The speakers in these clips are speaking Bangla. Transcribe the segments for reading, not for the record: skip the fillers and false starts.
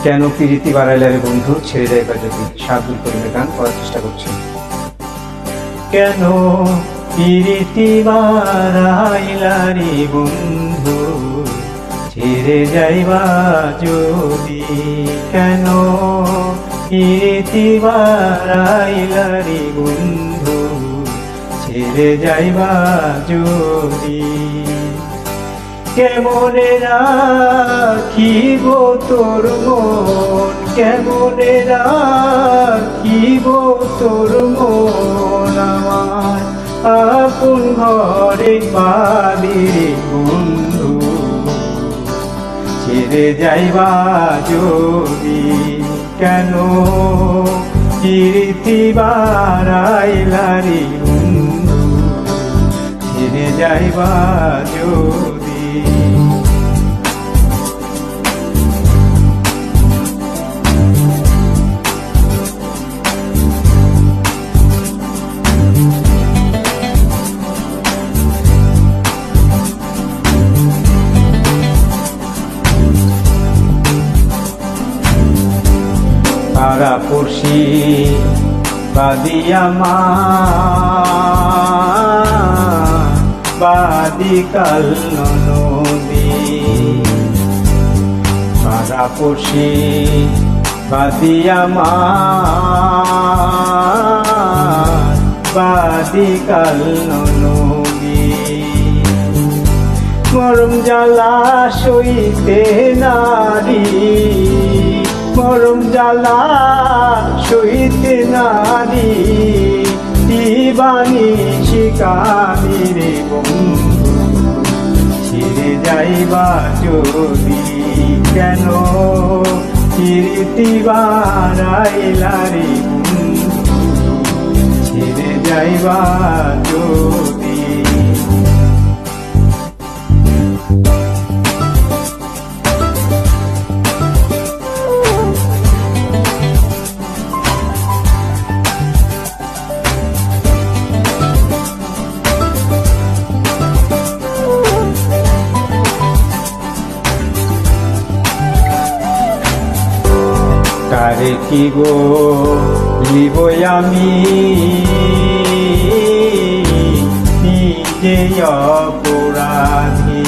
কেন প্রীতি বাড়াইলা রে বন্ধু, ছেড়ে যাইবা যদি। শাহদুল করিমের গান করার চেষ্টা করছি। কেন প্রীতি বাড়াইলা রে বন্ধু, ছেড়ে যাইবা যদি। কেন প্রীতি বাড়াইলা রে বন্ধু, ছেড়ে যাইবা যদি। কেমনে রাখিব তোর মন, কেমনে রাখিব তোর মন, আমার আপন ঘরে পাবি বন্ধু, ছেড়ে যাইবা যদি। কেন প্রীতি বাড়াইলা রে বন্ধু, ছেড়ে যাইবা যদি। পাড়াপড়শি বাদিয়া মা বাদিকাল নদী, পাড়াপড়শি বাদিয়া মা বাদিকাল নদী। মরম জ্বালা সইতে নারী, মরম জ্বালা সইতে নারী, দিবানি শিকারি রে বন্ধু, ছেড়ে যাইবা যদি। কেন প্রীতি বাড়াইলা রে বন্ধু, ছেড়ে যাইবা যদি। কারে কি গো লিব আমি, নিজে অপরাধী।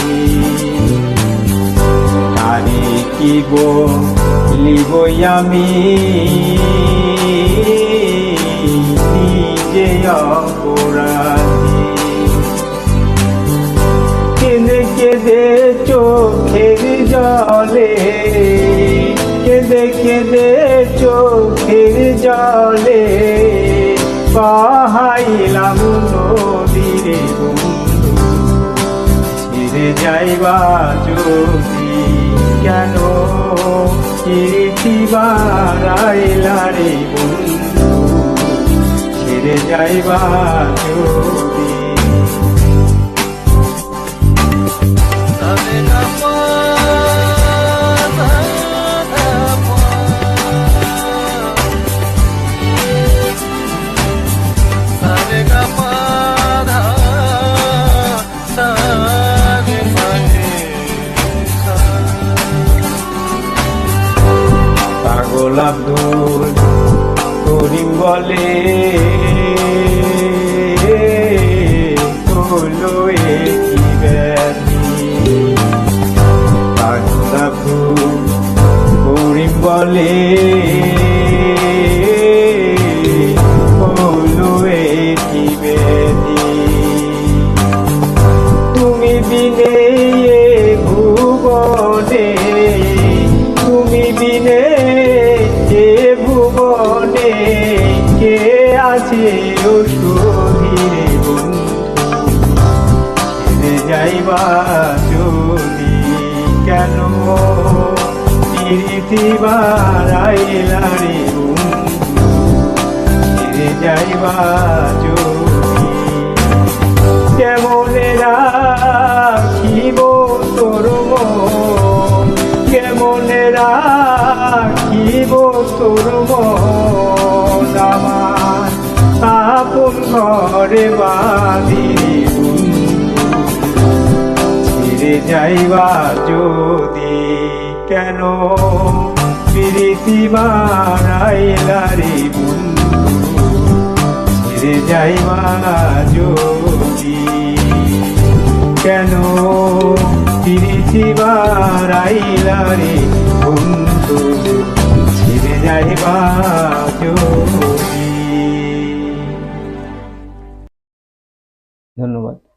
কারে কি গো লিব আমি, নিজে অপরাধী। কেঁদে কেঁদে চোখের জলে, কেঁদে কেঁদে চোখের জলে, বাহাইলাম নদীরে বন্ধু, ছেড়ে যাইবা যদি। কেন প্রীতি বাড়াইলা রে বন্ধু, ছেড়ে যাইবা যদি। গোলাপ ধুল করিম বলে, হলো কি ব্যাধি। গোলাপ ধুল করিম বলে, হলো কি ব্যাধি। তুমি বিনে ভুবনে, তুমি বিনে ভুবনে, কে আছে ওষুধে বন্ধু, ছেড়ে যাইবা যদি। কেন প্রীতি বাড়াইলা রে বন্ধু, ছেড়ে যাইবা যদি। কেমনে রাখিব তোর মন, কেমনে রাখিব তোর মন, আমার আপন ঘরে বাঁধি ছেড়ে যাইবা যদি। কেন প্রীতি বাড়াইলারে বন্ধু ছেড়ে যাইবা যদি কেন প্রীতি বাড়াইলারে বন্ধু ছেড়ে যাইবা যদি। ধন্যবাদ।